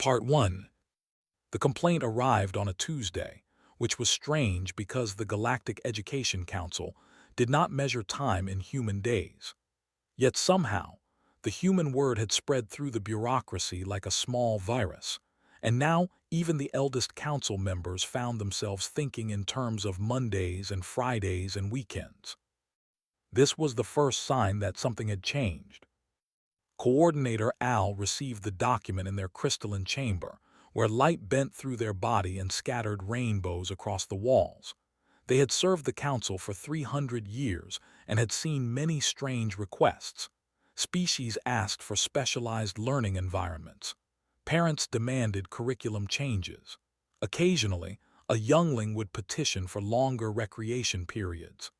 Part 1. The complaint arrived on a Tuesday, which was strange because the Galactic Education Council did not measure time in human days. Yet somehow, the human word had spread through the bureaucracy like a small virus, and now even the eldest council members found themselves thinking in terms of Mondays and Fridays and weekends. This was the first sign that something had changed. Coordinator Al received the document in their crystalline chamber, where light bent through their body and scattered rainbows across the walls. They had served the council for 300 years and had seen many strange requests. Species asked for specialized learning environments. Parents demanded curriculum changes. Occasionally, a youngling would petition for longer recreation periods.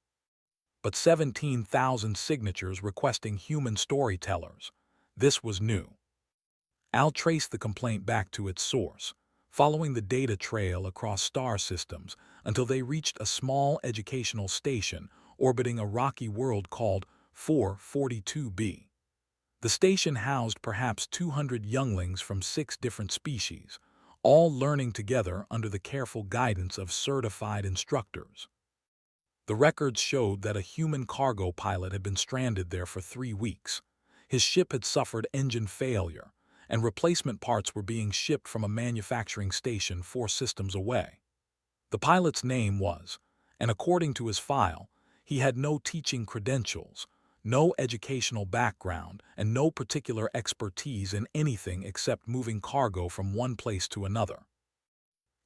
But 17,000 signatures requesting human storytellers. This was new. Al traced the complaint back to its source, following the data trail across star systems until they reached a small educational station orbiting a rocky world called 442b. The station housed perhaps 200 younglings from 6 different species, all learning together under the careful guidance of certified instructors. The records showed that a human cargo pilot had been stranded there for 3 weeks. His ship had suffered engine failure, and replacement parts were being shipped from a manufacturing station 4 systems away. The pilot's name was, and according to his file, he had no teaching credentials, no educational background, and no particular expertise in anything except moving cargo from one place to another.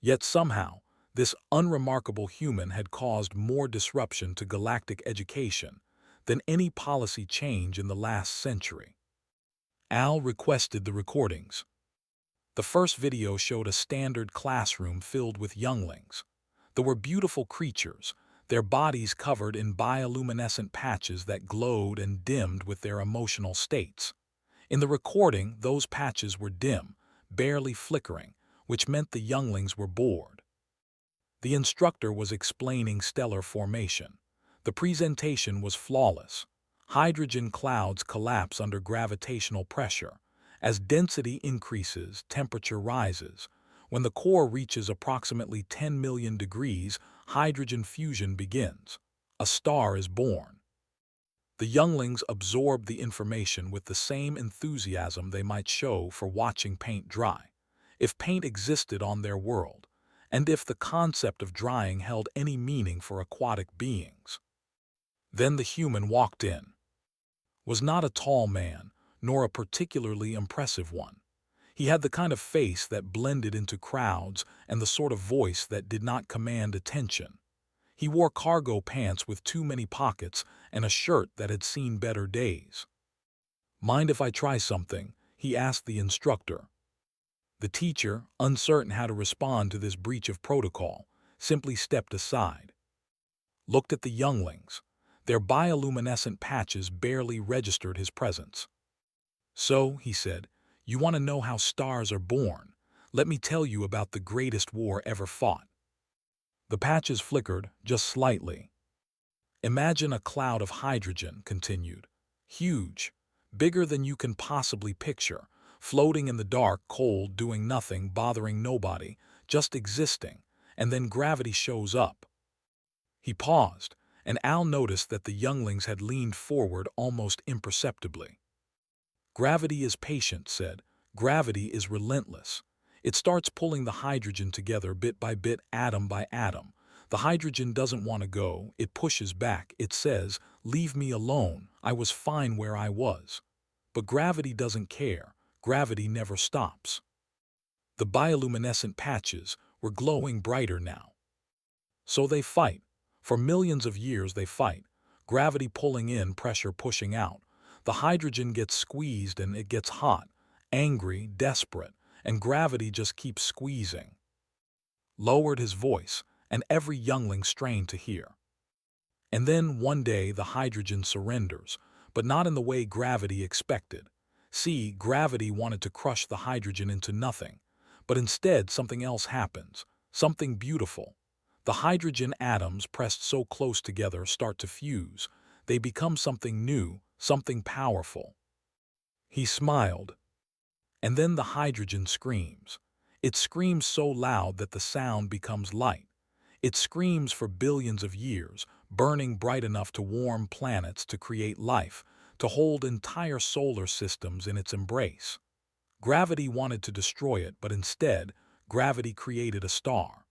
Yet somehow, this unremarkable human had caused more disruption to galactic education than any policy change in the last century. Al requested the recordings. The first video showed a standard classroom filled with younglings. They were beautiful creatures, their bodies covered in bioluminescent patches that glowed and dimmed with their emotional states. In the recording, those patches were dim, barely flickering, which meant the younglings were bored. The instructor was explaining stellar formation. The presentation was flawless. Hydrogen clouds collapse under gravitational pressure. As density increases, temperature rises. When the core reaches approximately 10 million degrees, hydrogen fusion begins. A star is born. The younglings absorb the information with the same enthusiasm they might show for watching paint dry, if paint existed on their world, and if the concept of drying held any meaning for aquatic beings. Then the human walked in. Was not a tall man, nor a particularly impressive one. He had the kind of face that blended into crowds and the sort of voice that did not command attention. He wore cargo pants with too many pockets and a shirt that had seen better days. "Mind if I try something?" he asked the instructor. The teacher, uncertain how to respond to this breach of protocol, simply stepped aside. Looked at the younglings. Their bioluminescent patches barely registered his presence. "So," he said, "you want to know how stars are born? Let me tell you about the greatest war ever fought." The patches flickered, just slightly. "Imagine a cloud of hydrogen," continued. "Huge, bigger than you can possibly picture, floating in the dark, cold, doing nothing, bothering nobody, just existing, and then gravity shows up." He paused, and Al noticed that the younglings had leaned forward almost imperceptibly. "Gravity is patient," said. "Gravity is relentless. It starts pulling the hydrogen together bit by bit, atom by atom. The hydrogen doesn't want to go. It pushes back. It says, 'Leave me alone. I was fine where I was.' But gravity doesn't care. Gravity never stops." The bioluminescent patches were glowing brighter now. "So they fight. For millions of years they fight. Gravity pulling in, pressure pushing out. The hydrogen gets squeezed and it gets hot, angry, desperate, and gravity just keeps squeezing." Lowered his voice, and every youngling strained to hear. "And then one day the hydrogen surrenders, but not in the way gravity expected. See, gravity wanted to crush the hydrogen into nothing, but instead something else happens, something beautiful. The hydrogen atoms pressed so close together start to fuse. They become something new, something powerful." He smiled. And then the hydrogen screams. It screams so loud that the sound becomes light. It screams for billions of years, burning bright enough to warm planets, to create life, to hold entire solar systems in its embrace. Gravity wanted to destroy it, but instead, gravity created a star.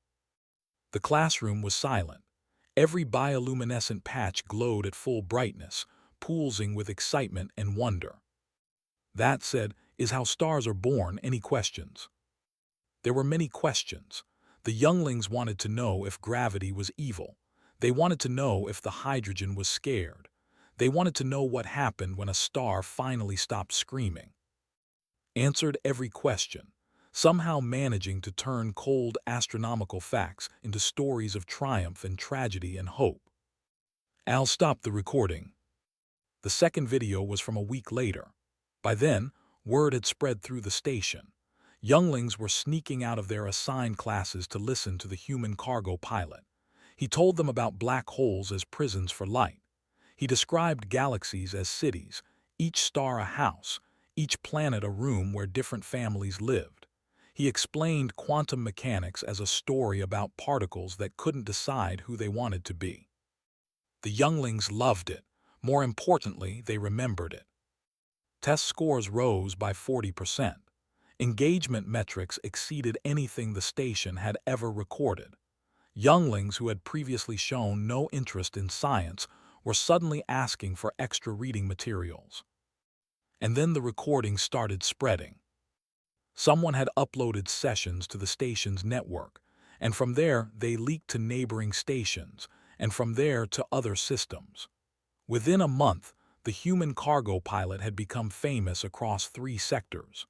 The classroom was silent. Every bioluminescent patch glowed at full brightness, pulsing with excitement and wonder. That, said, is how stars are born. Any questions? There were many questions. The younglings wanted to know if gravity was evil. They wanted to know if the hydrogen was scared. They wanted to know what happened when a star finally stopped screaming. Answered every question, somehow managing to turn cold astronomical facts into stories of triumph and tragedy and hope. Al stopped the recording. The second video was from a week later. By then, word had spread through the station. Younglings were sneaking out of their assigned classes to listen to the human cargo pilot. He told them about black holes as prisons for light. He described galaxies as cities, each star a house, each planet a room where different families lived. He explained quantum mechanics as a story about particles that couldn't decide who they wanted to be. The younglings loved it. More importantly, they remembered it. Test scores rose by 40%. Engagement metrics exceeded anything the station had ever recorded. Younglings who had previously shown no interest in science were suddenly asking for extra reading materials. And then the recording started spreading. Someone had uploaded sessions to the station's network, and from there they leaked to neighboring stations, and from there to other systems. Within a month, the human cargo pilot had become famous across 3 sectors.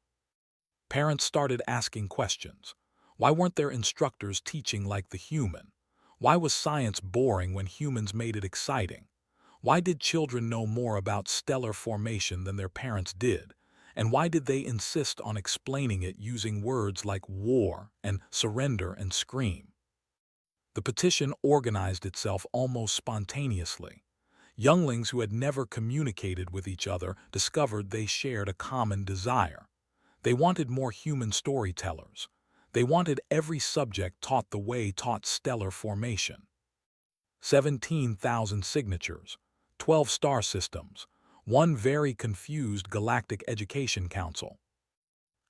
Parents started asking questions. Why weren't their instructors teaching like the human? Why was science boring when humans made it exciting? Why did children know more about stellar formation than their parents did? And why did they insist on explaining it using words like war and surrender and scream? The petition organized itself almost spontaneously. Younglings who had never communicated with each other discovered they shared a common desire. They wanted more human storytellers. They wanted every subject taught the way taught stellar formation. 17,000 signatures, 12 star systems, one very confused Galactic Education Council.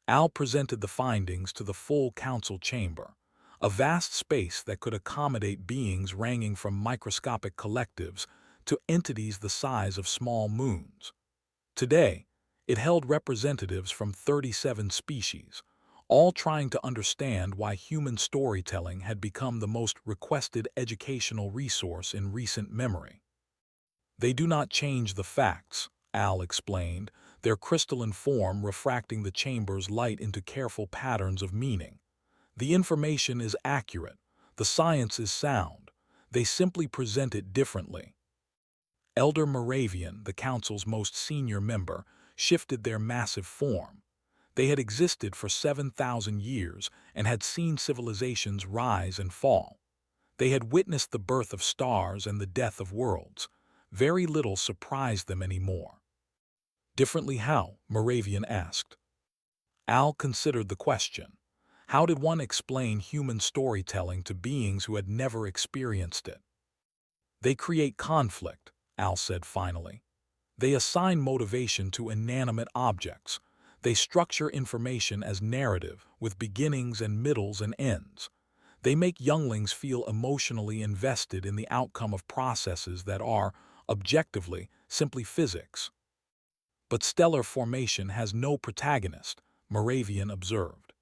Al presented the findings to the full council chamber, a vast space that could accommodate beings ranging from microscopic collectives to entities the size of small moons. Today, it held representatives from 37 species, all trying to understand why human storytelling had become the most requested educational resource in recent memory. They do not change the facts, Al explained, their crystalline form refracting the chamber's light into careful patterns of meaning. The information is accurate, the science is sound, they simply present it differently. Elder Moravian, the council's most senior member, shifted their massive form. They had existed for 7,000 years and had seen civilizations rise and fall. They had witnessed the birth of stars and the death of worlds. Very little surprised them anymore. Differently how? Moravian asked. Al considered the question. How did one explain human storytelling to beings who had never experienced it? They create conflict, Al said finally. They assign motivation to inanimate objects. They structure information as narrative, with beginnings and middles and ends. They make younglings feel emotionally invested in the outcome of processes that are, objectively, simply physics. But stellar formation has no protagonist, Moravian observed.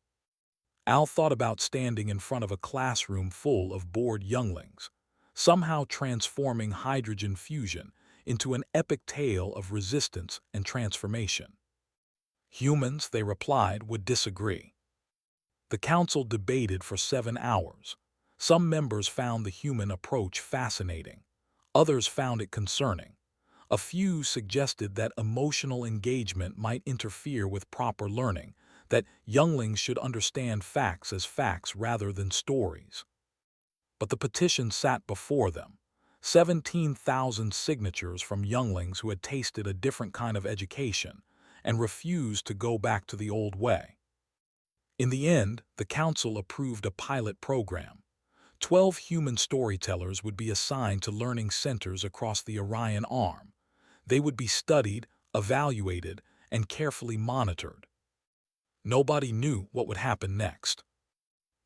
Al thought about standing in front of a classroom full of bored younglings, somehow transforming hydrogen fusion into an epic tale of resistance and transformation. Humans, they replied, would disagree. The council debated for 7 hours. Some members found the human approach fascinating. Others found it concerning. A few suggested that emotional engagement might interfere with proper learning, that younglings should understand facts as facts rather than stories. But the petition sat before them. 17,000 signatures from younglings who had tasted a different kind of education, and refused to go back to the old way. In the end, the council approved a pilot program. 12 human storytellers would be assigned to learning centers across the Orion Arm. They would be studied, evaluated, and carefully monitored. Nobody knew what would happen next.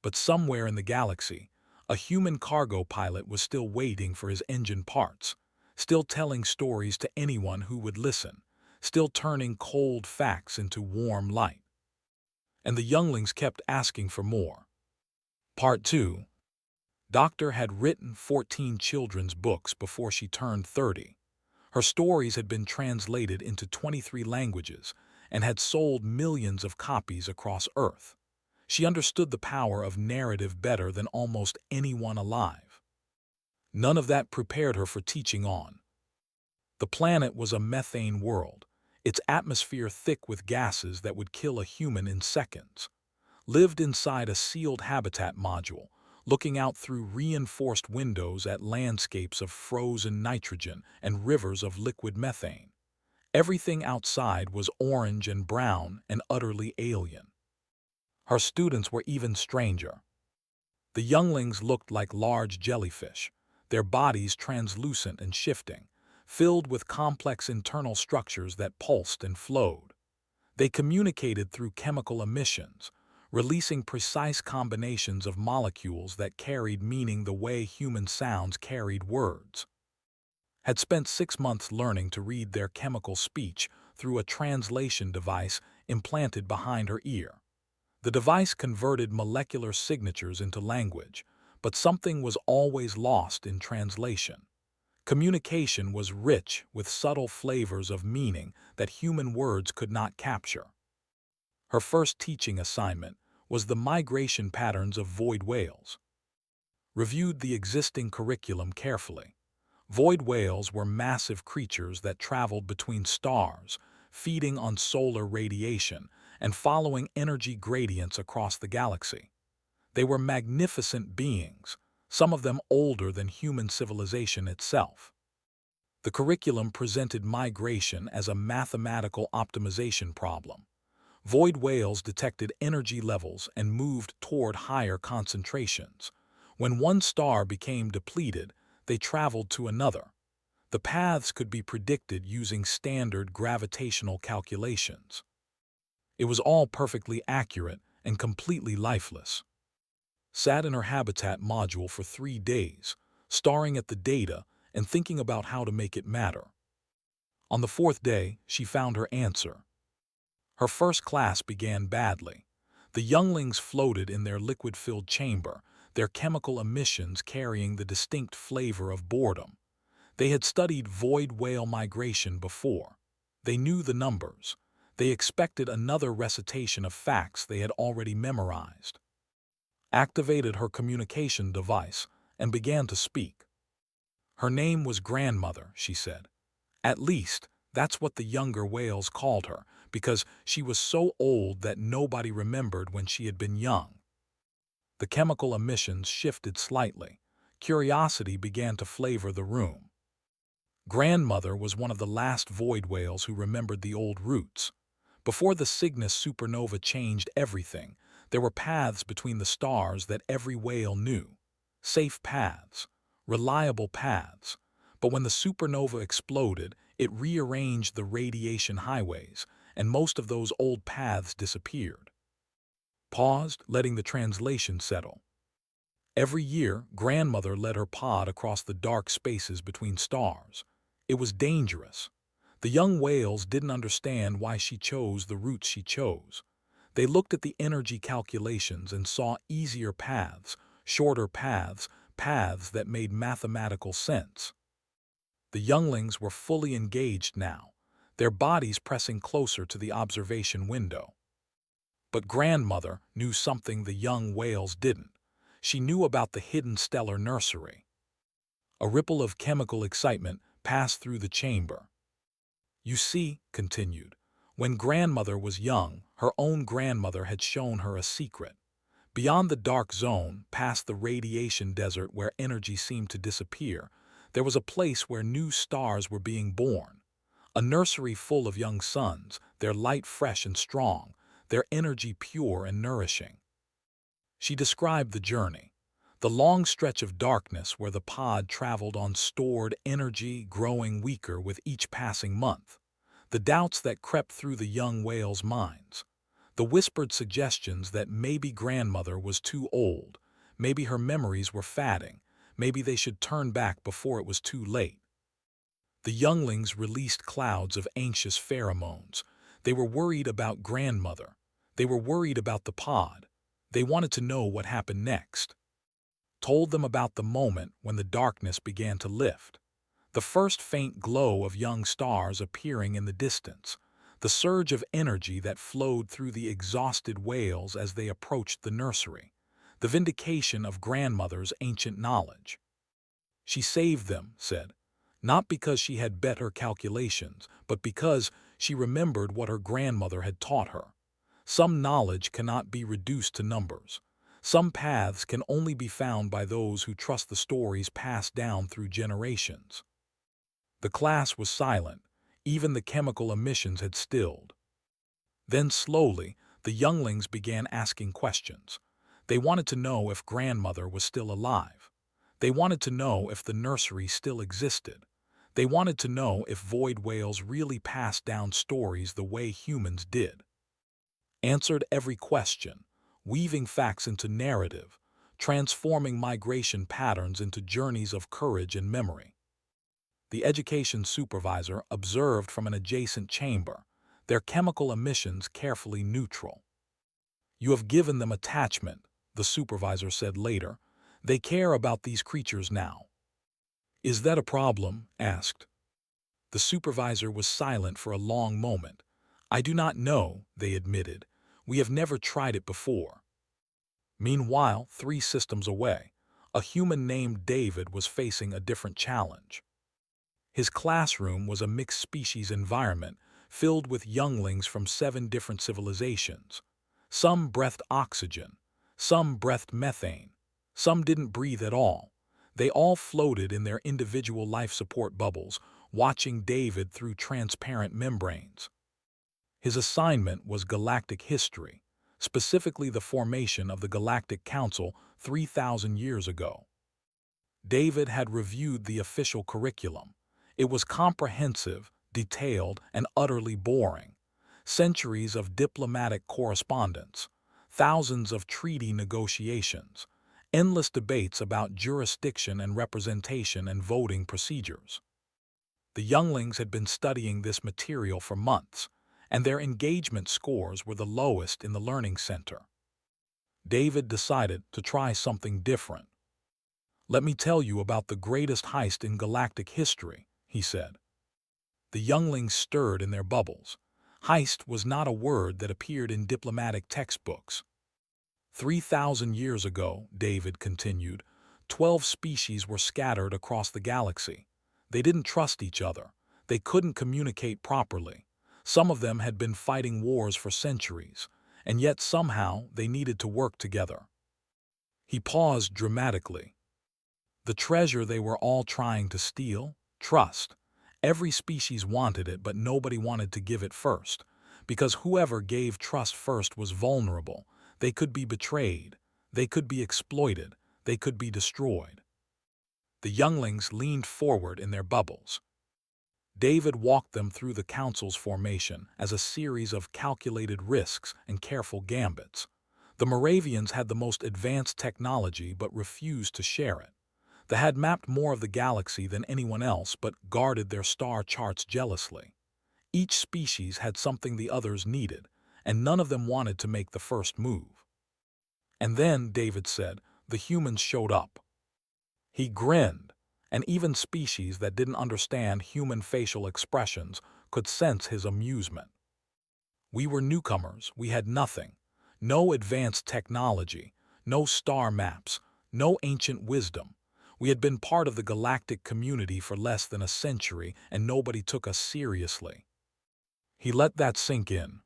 But somewhere in the galaxy, a human cargo pilot was still waiting for his engine parts, still telling stories to anyone who would listen, still turning cold facts into warm light. And the younglings kept asking for more. Part 2. Doctor had written 14 children's books before she turned 30. Her stories had been translated into 23 languages and had sold millions of copies across Earth. She understood the power of narrative better than almost anyone alive. None of that prepared her for teaching on. The planet was a methane world, its atmosphere thick with gases that would kill a human in seconds. Lived inside a sealed habitat module, looking out through reinforced windows at landscapes of frozen nitrogen and rivers of liquid methane. Everything outside was orange and brown and utterly alien. Her students were even stranger. The younglings looked like large jellyfish, their bodies translucent and shifting, filled with complex internal structures that pulsed and flowed. They communicated through chemical emissions, releasing precise combinations of molecules that carried meaning the way human sounds carried words. Had spent 6 months learning to read their chemical speech through a translation device implanted behind her ear. The device converted molecular signatures into language, but something was always lost in translation. Communication was rich with subtle flavors of meaning that human words could not capture. Her first teaching assignment was the migration patterns of void whales. Reviewed the existing curriculum carefully. Void whales were massive creatures that traveled between stars, feeding on solar radiation and following energy gradients across the galaxy. They were magnificent beings, some of them older than human civilization itself. The curriculum presented migration as a mathematical optimization problem. Void whales detected energy levels and moved toward higher concentrations. When one star became depleted, they traveled to another. The paths could be predicted using standard gravitational calculations. It was all perfectly accurate and completely lifeless. Sat in her habitat module for 3 days, staring at the data and thinking about how to make it matter. On the 4th day, she found her answer. Her first class began badly. The younglings floated in their liquid-filled chamber, their chemical emissions carrying the distinct flavor of boredom. They had studied void whale migration before. They knew the numbers. They expected another recitation of facts they had already memorized. Activated her communication device and began to speak. Her name was Grandmother, she said. At least, that's what the younger whales called her, because she was so old that nobody remembered when she had been young. The chemical emissions shifted slightly. Curiosity began to flavor the room. Grandmother was one of the last void whales who remembered the old routes. Before the Cygnus supernova changed everything, there were paths between the stars that every whale knew. Safe paths, reliable paths. But when the supernova exploded, it rearranged the radiation highways, and most of those old paths disappeared. Paused, letting the translation settle. Every year, Grandmother led her pod across the dark spaces between stars. It was dangerous. The young whales didn't understand why she chose the routes she chose. They looked at the energy calculations and saw easier paths, shorter paths, paths that made mathematical sense. The younglings were fully engaged now, their bodies pressing closer to the observation window. But Grandmother knew something the young whales didn't. She knew about the hidden stellar nursery. A ripple of chemical excitement passed through the chamber. You see, continued, when Grandmother was young, her own grandmother had shown her a secret. Beyond the dark zone, past the radiation desert where energy seemed to disappear, there was a place where new stars were being born. A nursery full of young suns, their light fresh and strong, their energy pure and nourishing. She described the journey, the long stretch of darkness where the pod traveled on stored energy growing weaker with each passing month, the doubts that crept through the young whales' minds, the whispered suggestions that maybe grandmother was too old, maybe her memories were fading, maybe they should turn back before it was too late. The younglings released clouds of anxious pheromones. They were worried about grandmother. They were worried about the pod. They wanted to know what happened next. Told them about the moment when the darkness began to lift. The first faint glow of young stars appearing in the distance. The surge of energy that flowed through the exhausted whales as they approached the nursery. The vindication of grandmother's ancient knowledge. She saved them, said, not because she had better calculations, but because she remembered what her grandmother had taught her. Some knowledge cannot be reduced to numbers. Some paths can only be found by those who trust the stories passed down through generations. The class was silent. Even the chemical emissions had stilled. Then slowly, the younglings began asking questions. They wanted to know if grandmother was still alive. They wanted to know if the nursery still existed. They wanted to know if void whales really passed down stories the way humans did. Answered every question, weaving facts into narrative, transforming migration patterns into journeys of courage and memory. The education supervisor observed from an adjacent chamber, their chemical emissions carefully neutral. You have given them attachment, the supervisor said later. They care about these creatures now. Is that a problem? Asked. The supervisor was silent for a long moment. I do not know, they admitted. We have never tried it before. Meanwhile, 3 systems away, a human named David was facing a different challenge. His classroom was a mixed-species environment filled with younglings from 7 different civilizations. Some breathed oxygen, some breathed methane, some didn't breathe at all. They all floated in their individual life support bubbles, watching David through transparent membranes. His assignment was galactic history, specifically the formation of the Galactic Council 3,000 years ago. David had reviewed the official curriculum. It was comprehensive, detailed, and utterly boring. Centuries of diplomatic correspondence, thousands of treaty negotiations, endless debates about jurisdiction and representation and voting procedures. The younglings had been studying this material for months, and their engagement scores were the lowest in the learning center. David decided to try something different. Let me tell you about the greatest heist in galactic history, he said. The younglings stirred in their bubbles. Heist was not a word that appeared in diplomatic textbooks. 3,000 years ago, David continued, 12 species were scattered across the galaxy. They didn't trust each other. They couldn't communicate properly. Some of them had been fighting wars for centuries, and yet somehow they needed to work together. He paused dramatically. The treasure they were all trying to steal? Trust. Every species wanted it, but nobody wanted to give it first, because whoever gave trust first was vulnerable. They could be betrayed. They could be exploited. They could be destroyed. The younglings leaned forward in their bubbles. David walked them through the council's formation as a series of calculated risks and careful gambits. The Moravians had the most advanced technology but refused to share it. They had mapped more of the galaxy than anyone else but guarded their star charts jealously. Each species had something the others needed, and none of them wanted to make the first move. And then, David said, the humans showed up. He grinned, and even species that didn't understand human facial expressions could sense his amusement. We were newcomers. We had nothing. No advanced technology, no star maps, no ancient wisdom. We had been part of the galactic community for less than a century, and nobody took us seriously. He let that sink in.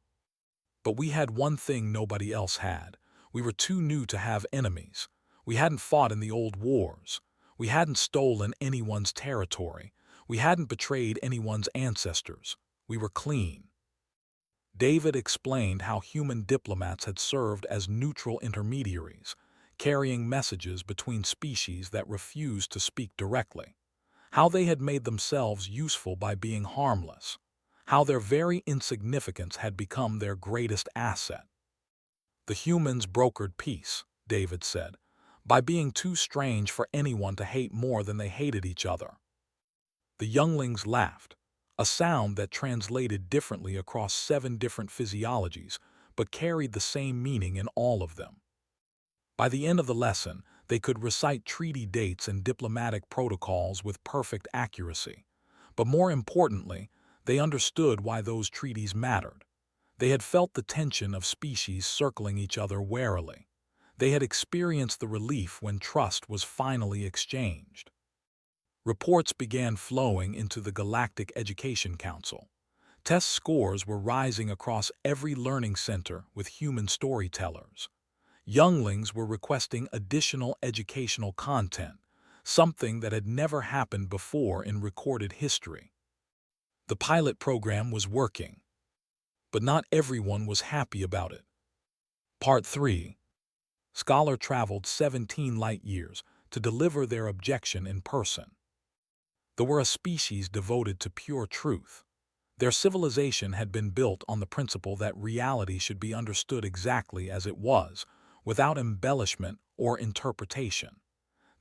But we had one thing nobody else had. We were too new to have enemies. We hadn't fought in the old wars. We hadn't stolen anyone's territory. We hadn't betrayed anyone's ancestors. We were clean. David explained how human diplomats had served as neutral intermediaries, carrying messages between species that refused to speak directly. How they had made themselves useful by being harmless. How their very insignificance had become their greatest asset. The humans brokered peace, David said, by being too strange for anyone to hate more than they hated each other. The younglings laughed, a sound that translated differently across 7 different physiologies, but carried the same meaning in all of them. By the end of the lesson, they could recite treaty dates and diplomatic protocols with perfect accuracy. But more importantly, they understood why those treaties mattered. They had felt the tension of species circling each other warily. They had experienced the relief when trust was finally exchanged. Reports began flowing into the Galactic Education Council. Test scores were rising across every learning center with human storytellers. Younglings were requesting additional educational content, something that had never happened before in recorded history. The pilot program was working, but not everyone was happy about it. Part 3. Scholar traveled 17 light years to deliver their objection in person. They were a species devoted to pure truth. Their civilization had been built on the principle that reality should be understood exactly as it was, without embellishment or interpretation.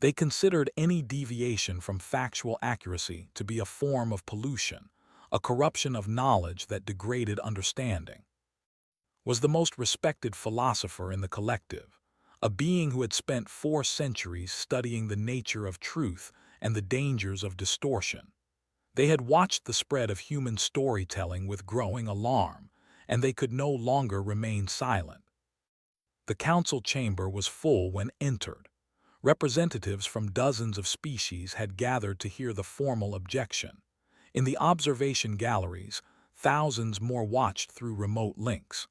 They considered any deviation from factual accuracy to be a form of pollution, a corruption of knowledge that degraded understanding. Was the most respected philosopher in the collective, a being who had spent 4 centuries studying the nature of truth and the dangers of distortion. They had watched the spread of human storytelling with growing alarm, and they could no longer remain silent. The council chamber was full when entered. Representatives from dozens of species had gathered to hear the formal objection. In the observation galleries, thousands more watched through remote links.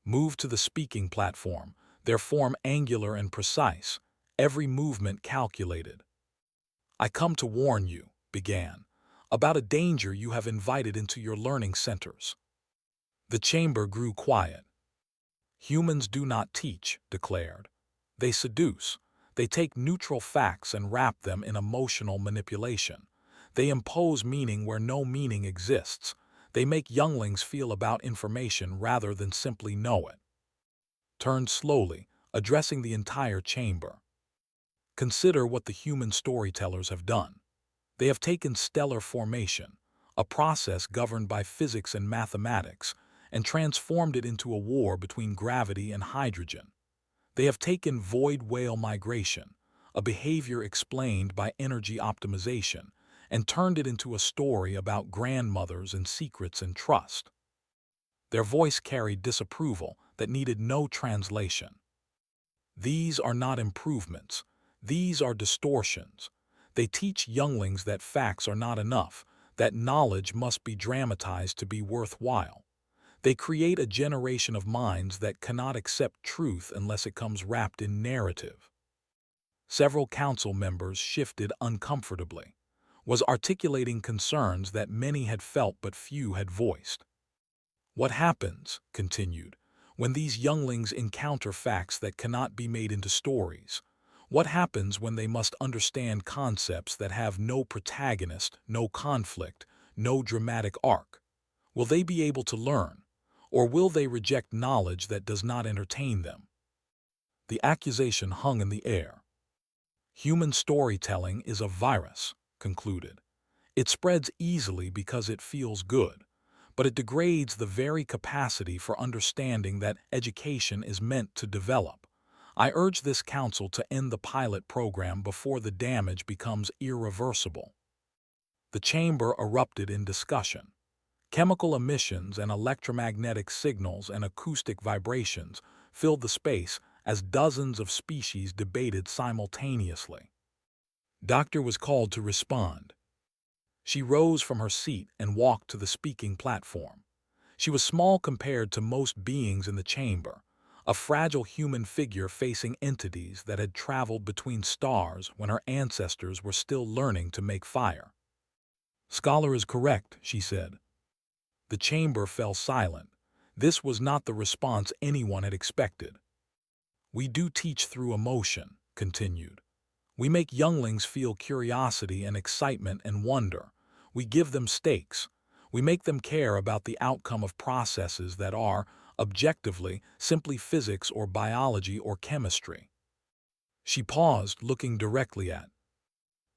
Moved to the speaking platform, their form angular and precise, every movement calculated. "I come to warn you," began, "about a danger you have invited into your learning centers." The chamber grew quiet. "Humans do not teach," declared. "They seduce. They take neutral facts and wrap them in emotional manipulation. They impose meaning where no meaning exists. They make younglings feel about information rather than simply know it." Turned slowly, addressing the entire chamber. "Consider what the human storytellers have done. They have taken stellar formation, a process governed by physics and mathematics, and transformed it into a war between gravity and hydrogen. They have taken void whale migration, a behavior explained by energy optimization, and turned it into a story about grandmothers and secrets and trust." Their voice carried disapproval that needed no translation. "These are not improvements. These are distortions. They teach younglings that facts are not enough, that knowledge must be dramatized to be worthwhile. They create a generation of minds that cannot accept truth unless it comes wrapped in narrative." Several council members shifted uncomfortably, was articulating concerns that many had felt but few had voiced. "What happens," continued, "when these younglings encounter facts that cannot be made into stories? What happens when they must understand concepts that have no protagonist, no conflict, no dramatic arc? Will they be able to learn, or will they reject knowledge that does not entertain them?" The accusation hung in the air. "Human storytelling is a virus," concluded. "It spreads easily because it feels good, but it degrades the very capacity for understanding that education is meant to develop. I urge this council to end the pilot program before the damage becomes irreversible." The chamber erupted in discussion. Chemical emissions and electromagnetic signals and acoustic vibrations filled the space as dozens of species debated simultaneously. Doctor was called to respond. She rose from her seat and walked to the speaking platform. She was small compared to most beings in the chamber, a fragile human figure facing entities that had traveled between stars when her ancestors were still learning to make fire. Scholar is correct, she said. The chamber fell silent. This was not the response anyone had expected. We do teach through emotion, continued. We make younglings feel curiosity and excitement and wonder. We give them stakes. We make them care about the outcome of processes that are, objectively, simply physics or biology or chemistry. She paused, looking directly at.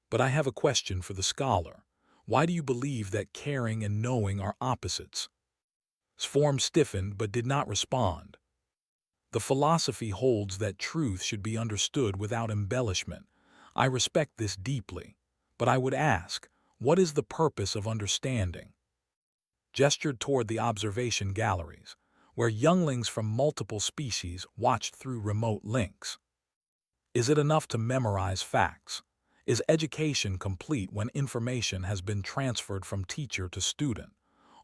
But I have a question for the scholar. Why do you believe that caring and knowing are opposites? Sform stiffened but did not respond. The philosophy holds that truth should be understood without embellishment. I respect this deeply, but I would ask, what is the purpose of understanding? Gestured toward the observation galleries, where younglings from multiple species watched through remote links. Is it enough to memorize facts? Is education complete when information has been transferred from teacher to student?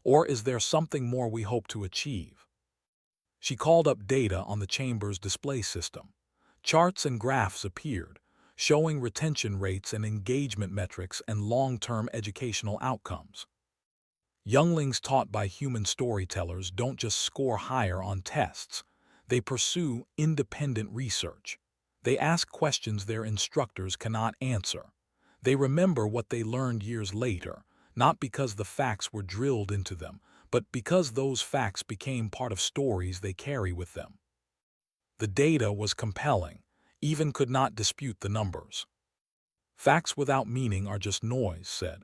Or is there something more we hope to achieve? She called up data on the chamber's display system. Charts and graphs appeared, showing retention rates and engagement metrics and long-term educational outcomes. Younglings taught by human storytellers don't just score higher on tests. They pursue independent research. They ask questions their instructors cannot answer. They remember what they learned years later, not because the facts were drilled into them, but because those facts became part of stories they carry with them. The data was compelling, even could not dispute the numbers. Facts without meaning are just noise, said.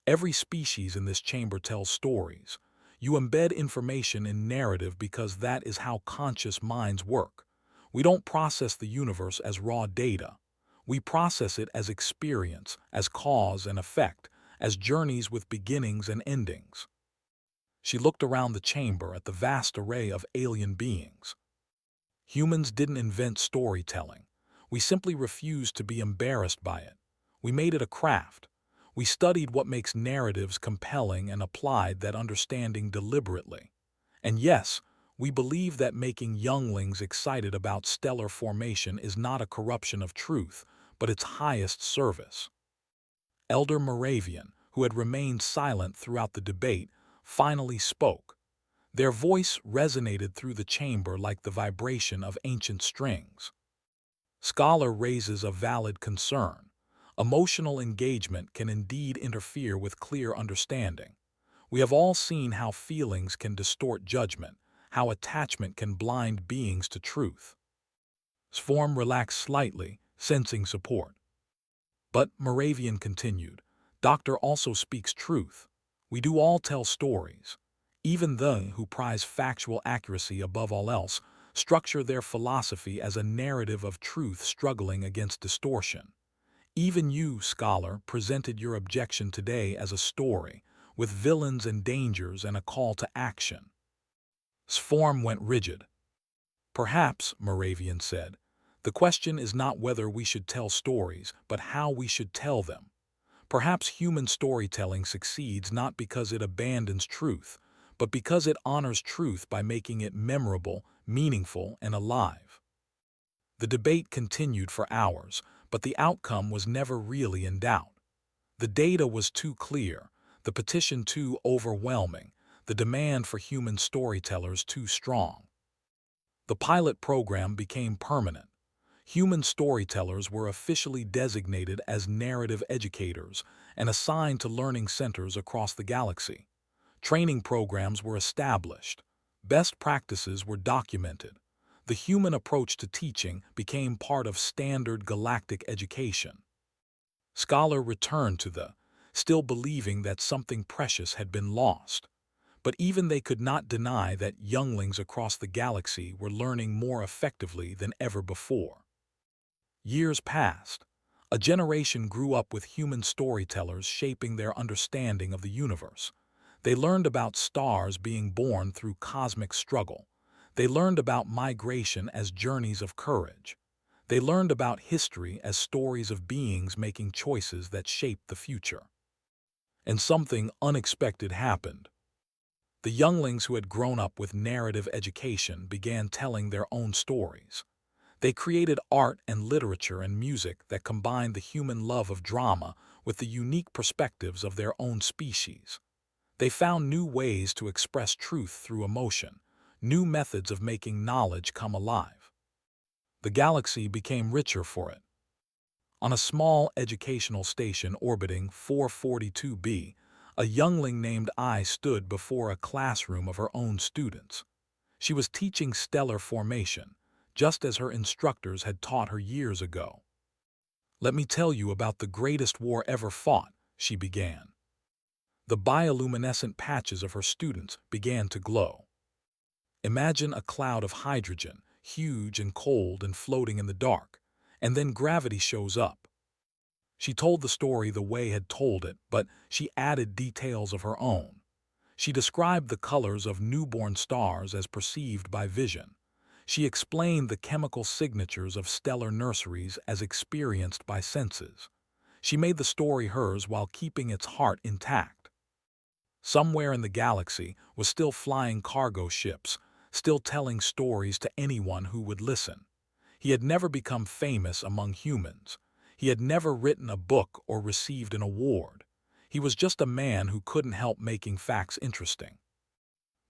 Every species in this chamber tells stories. You embed information in narrative because that is how conscious minds work. We don't process the universe as raw data. We process it as experience, as cause and effect, as journeys with beginnings and endings. She looked around the chamber at the vast array of alien beings. Humans didn't invent storytelling. We simply refused to be embarrassed by it. We made it a craft. We studied what makes narratives compelling and applied that understanding deliberately. And yes, we believe that making younglings excited about stellar formation is not a corruption of truth, but its highest service. Elder Moravian, who had remained silent throughout the debate, finally spoke. Their voice resonated through the chamber like the vibration of ancient strings. Scholar raises a valid concern. Emotional engagement can indeed interfere with clear understanding. We have all seen how feelings can distort judgment, how attachment can blind beings to truth. Sform relaxed slightly, sensing support. But, Moravian continued, Doctor also speaks truth. We do all tell stories. Even they who prize factual accuracy above all else structure their philosophy as a narrative of truth struggling against distortion. Even you, scholar, presented your objection today as a story, with villains and dangers and a call to action. Sform went rigid. Perhaps, Moravian said, the question is not whether we should tell stories, but how we should tell them. Perhaps human storytelling succeeds not because it abandons truth, but because it honors truth by making it memorable, meaningful, and alive. The debate continued for hours, but the outcome was never really in doubt. The data was too clear, the petition too overwhelming, the demand for human storytellers too strong. The pilot program became permanent. Human storytellers were officially designated as narrative educators and assigned to learning centers across the galaxy. Training programs were established. Best practices were documented. The human approach to teaching became part of standard galactic education. Scholar returned to still believing that something precious had been lost. But even they could not deny that younglings across the galaxy were learning more effectively than ever before. Years passed. A generation grew up with human storytellers shaping their understanding of the universe. They learned about stars being born through cosmic struggle. They learned about migration as journeys of courage. They learned about history as stories of beings making choices that shaped the future. And something unexpected happened. The younglings who had grown up with narrative education began telling their own stories. They created art and literature and music that combined the human love of drama with the unique perspectives of their own species. They found new ways to express truth through emotion, new methods of making knowledge come alive. The galaxy became richer for it. On a small educational station orbiting 442b, a youngling named I stood before a classroom of her own students. She was teaching stellar formation, just as her instructors had taught her years ago. "Let me tell you about the greatest war ever fought," she began. The bioluminescent patches of her students began to glow. Imagine a cloud of hydrogen, huge and cold and floating in the dark, and then gravity shows up. She told the story the way had told it, but she added details of her own. She described the colors of newborn stars as perceived by vision. She explained the chemical signatures of stellar nurseries as experienced by senses. She made the story hers while keeping its heart intact. Somewhere in the galaxy was still flying cargo ships, still telling stories to anyone who would listen. He had never become famous among humans. He had never written a book or received an award. He was just a man who couldn't help making facts interesting.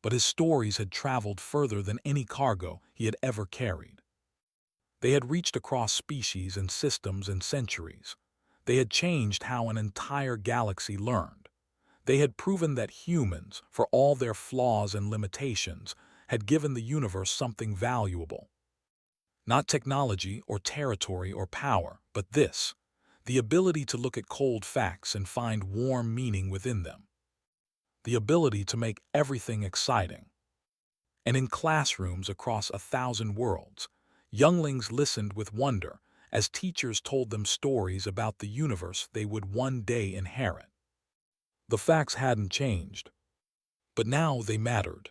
But his stories had traveled further than any cargo he had ever carried. They had reached across species and systems and centuries. They had changed how an entire galaxy learned. They had proven that humans, for all their flaws and limitations, had given the universe something valuable. Not technology or territory or power, but this: the ability to look at cold facts and find warm meaning within them. The ability to make everything exciting. And in classrooms across 1,000 worlds, younglings listened with wonder as teachers told them stories about the universe they would one day inherit. The facts hadn't changed, but now they mattered.